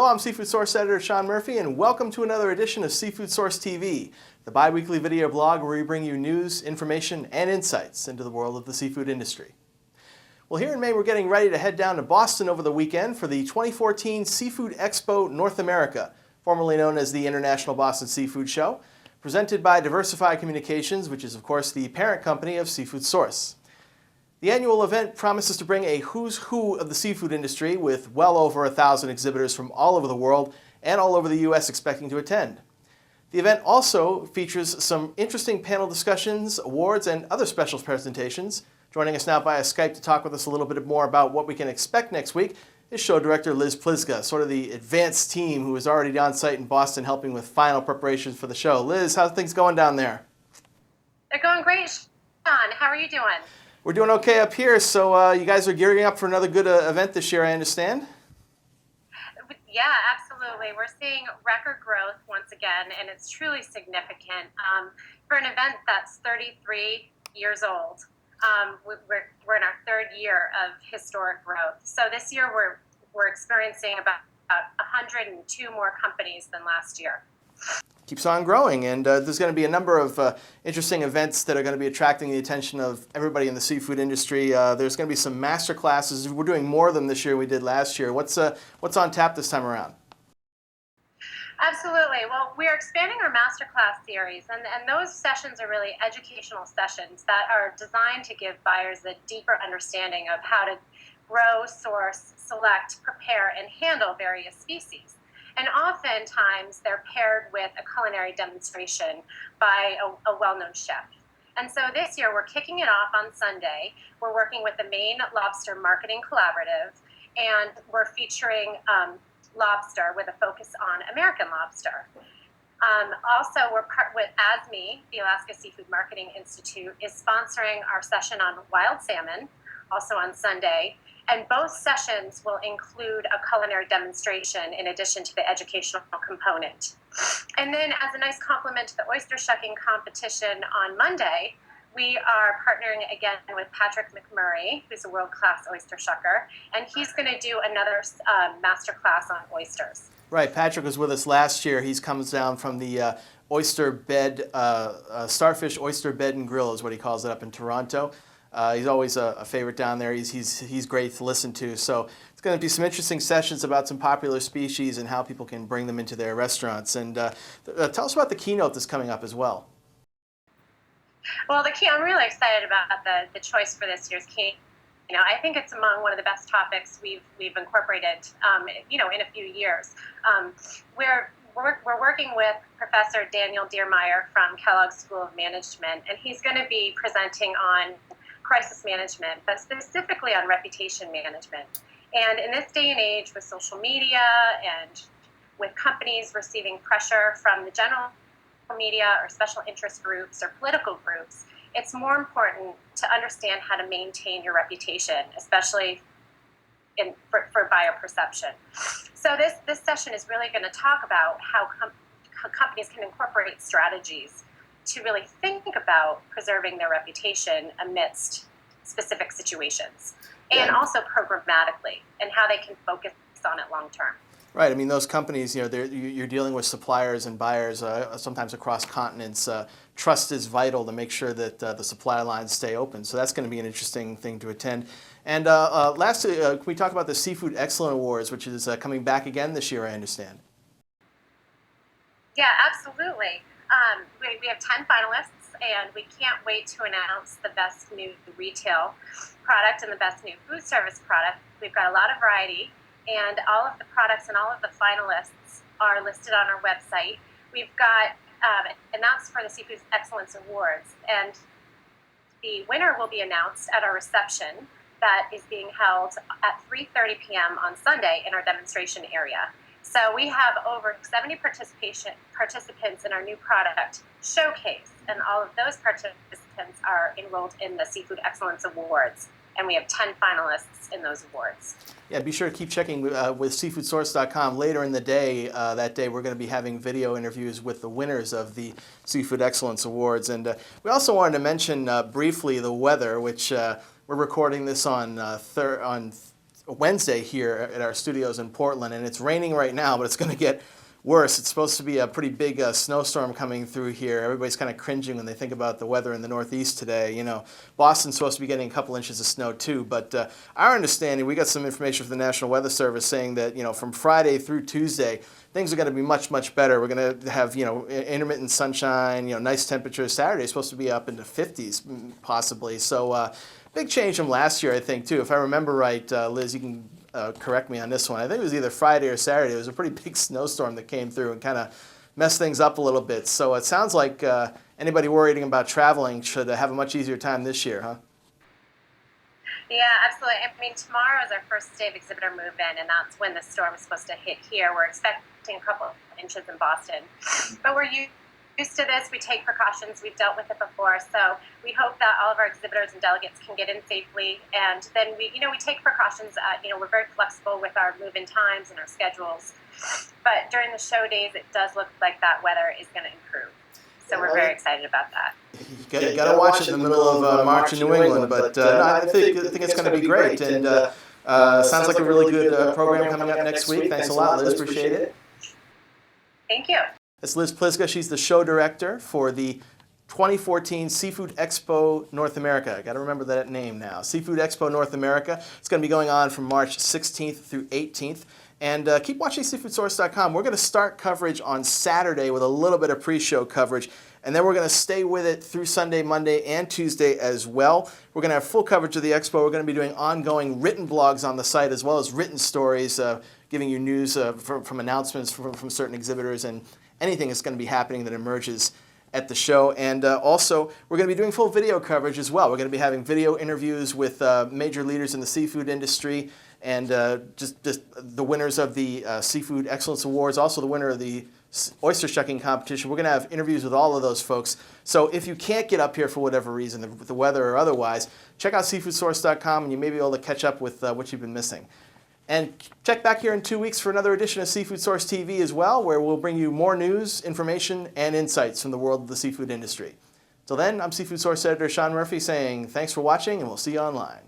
Hello, I'm Seafood Source Editor Sean Murphy, and welcome to another edition of Seafood Source TV, the bi-weekly video blog where we bring you news, information, and insights into the world of the seafood industry. Well, here in May, we're getting ready to head down to Boston over the weekend for the 2014 Seafood Expo North America, formerly known as the International Boston Seafood Show, presented by Diversified Communications, which is, of course, the parent company of SeafoodSource. The annual event promises to bring a who's who of the seafood industry with well over 1,000 exhibitors from all over the world and all over the U.S. expecting to attend. The event also features some interesting panel discussions, awards, and other special presentations. Joining us now via Skype to talk with us a little bit more about what we can expect next week is show director Liz Plizga, sort of the advanced team who is already on site in Boston helping with final preparations for the show. Liz, how's things going down there? They're going great, Sean. How are you doing? We're doing okay up here, so you guys are gearing up for another good event this year, I understand? Yeah, absolutely. We're seeing record growth once again, and it's truly significant. For an event that's 33 years old, we're in our third year of historic growth. So this year we're experiencing about 102 more companies than last year. Keeps on growing, and there's going to be a number of interesting events that are going to be attracting the attention of everybody in the seafood industry. There's going to be some master classes. We're doing more of them this year than we did last year. What's on tap this time around? Absolutely. Well, we're expanding our masterclass series, and those sessions are really educational sessions that are designed to give buyers a deeper understanding of how to grow, source, select, prepare, and handle various species. And oftentimes they're paired with a culinary demonstration by a well-known chef. And so this year we're kicking it off on Sunday. We're working with the Maine Lobster Marketing Collaborative, and we're featuring lobster with a focus on American lobster. Also, we're part with ASME, the Alaska Seafood Marketing Institute, is sponsoring our session on wild salmon, also on Sunday. And both sessions will include a culinary demonstration in addition to the educational component. And then as a nice complement to the oyster shucking competition on Monday, we are partnering again with Patrick McMurray, who's a world-class oyster shucker, and he's going to do another master class on oysters. Right, Patrick was with us last year. He comes down from the oyster bed, Starfish Oyster Bed and Grill is what he calls it up in Toronto. He's always a favorite down there. He's great to listen to. So it's going to be some interesting sessions about some popular species and how people can bring them into their restaurants. And tell us about the keynote that's coming up as well. Well, I'm really excited about the choice for this year's keynote. You know, I think it's among one of the best topics we've incorporated, in a few years. We're working with Professor Daniel Diermeyer from Kellogg School of Management, and he's going to be presenting on crisis management, but specifically on reputation management. And in this day and age with social media and with companies receiving pressure from the general media or special interest groups or political groups, it's more important to understand how to maintain your reputation, especially for buyer perception. So this session is really going to talk about how companies can incorporate strategies to really think about preserving their reputation amidst specific situations, and also programmatically, and how they can focus on it long term. Right. I mean, those companies, you're dealing with suppliers and buyers sometimes across continents. Trust is vital to make sure that the supply lines stay open. So that's going to be an interesting thing to attend. And lastly, can we talk about the Seafood Excellence Awards, which is coming back again this year, I understand? Yeah, absolutely. We have 10 finalists, and we can't wait to announce the best new retail product and the best new food service product. We've got a lot of variety, and all of the products and all of the finalists are listed on our website. We've got, and that's for the Seafood Excellence Awards, and the winner will be announced at our reception that is being held at 3:30 p.m. on Sunday in our demonstration area. So we have over 70 participants in our new product showcase, and all of those participants are enrolled in the Seafood Excellence Awards, and we have 10 finalists in those awards. Yeah, be sure to keep checking with SeafoodSource.com. Later in the day, that day, we're going to be having video interviews with the winners of the Seafood Excellence Awards. And we also wanted to mention briefly the weather, which we're recording this on Wednesday here at our studios in Portland, and it's raining right now, but it's going to get worse. It's supposed to be a pretty big snowstorm coming through here. Everybody's kind of cringing when they think about the weather in the Northeast today. You know, Boston's supposed to be getting a couple inches of snow too, but our understanding, we got some information from the National Weather Service saying that, you know, from Friday through Tuesday, things are going to be much, much better. We're going to have, you know, intermittent sunshine, you know, nice temperatures. Saturday's supposed to be up into 50s possibly. So big change from last year, I think, too. If I remember right, Liz, you can correct me on this one. I think it was either Friday or Saturday. It was a pretty big snowstorm that came through and kind of messed things up a little bit. So it sounds like anybody worrying about traveling should have a much easier time this year, huh? Yeah, absolutely. I mean, tomorrow is our first day of exhibitor move-in, and that's when the storm is supposed to hit here. We're expecting a couple of inches in Boston. But we're used to this. We take precautions. We've dealt with it before. So we hope that all of our exhibitors and delegates can get in safely. And then we take precautions. We're very flexible with our move-in times and our schedules. But during the show days, it does look like that weather is going to improve. So we're very excited about that. You got to watch it in the middle of March in New England, but no, I think it's going to be great. And sounds like a really good program coming up next week. Thanks a lot, Liz. Appreciate it. Thank you. It's Liz Plizga. She's the show director for the 2014 Seafood Expo North America. I got to remember that name now. Seafood Expo North America. It's going to be going on from March 16th through 18th. And keep watching SeafoodSource.com. We're going to start coverage on Saturday with a little bit of pre-show coverage. And then we're going to stay with it through Sunday, Monday, and Tuesday as well. We're going to have full coverage of the expo. We're going to be doing ongoing written blogs on the site as well as written stories, giving you news from announcements from certain exhibitors and anything that's going to be happening that emerges at the show. And also, we're going to be doing full video coverage as well. We're going to be having video interviews with major leaders in the seafood industry and just the winners of the Seafood Excellence Awards, also the winner of the oyster shucking competition. We're going to have interviews with all of those folks. So if you can't get up here for whatever reason, the weather or otherwise, check out SeafoodSource.com and you may be able to catch up with what you've been missing. And check back here in 2 weeks for another edition of Seafood Source TV as well, where we'll bring you more news, information, and insights from the world of the seafood industry. Till then, I'm Seafood Source Editor Sean Murphy saying thanks for watching, and we'll see you online.